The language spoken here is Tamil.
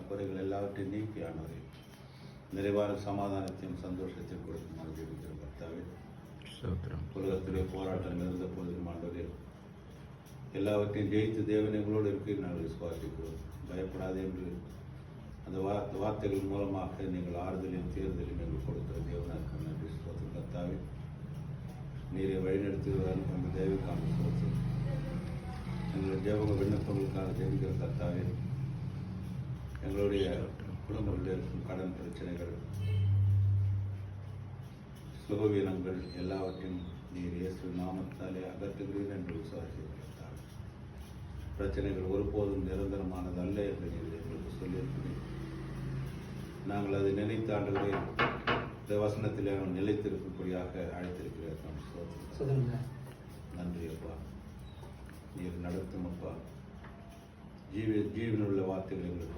குறைகள் எல்லாவற்றையும் நீக்கி ஆண்டவரே நிறைவான சமாதானத்தையும் சந்தோஷத்தையும் கொடுக்குமாறு ஜெபிக்கிறோம் கர்த்தாவே. உலகத்திலே போராட்டம் இருந்த போதிலும் ஆண்டவரே எல்லாவற்றையும் ஜெயித்து தேவன் எங்களோடு இருக்க நாங்கள் விசுவாசிக்கிறோம். பயப்படாதே என்று அந்த வார்த்தைகள் மூலமாக நீங்கள் ஆறுதலையும் தேர்தலையும் எங்களுக்கு கொடுக்கிற தேவனாக நன்றி ஸ்தோத்திரம் கர்த்தாவே. நீரை வழிநடத்துகிறார் அந்த தேவைக்கான ஸ்தோத்திரம். எங்களுடைய ஜெப விண்ணப்பங்களுக்காக ஜெபிக்கிற கர்த்தாவே, எங்களுடைய குடும்பத்தில் இருக்கும் கடன் பிரச்சனைகள் சுகவீனங்கள் எல்லாவற்றையும் நீர் இயேசு நாமத்தாலே அகற்றுகிறீர் என்று விசுவாசிக்கிறேன். பிரச்சனைகள் ஒருபோதும் நிரந்தரமானது அல்ல என்று நீங்கள் எங்களுக்கு சொல்லியிருக்கிறீர்கள். நாங்கள் அதை நினைத்து ஆண்டுகளை இந்த வசனத்தில் நிலைத்திருக்கும்படியாக அழைத்திருக்கிறேன். நன்றி அப்பா, நீர் நடத்தும் அப்பா. ஜீவனுள்ள வார்த்தைகள் எங்களுக்கு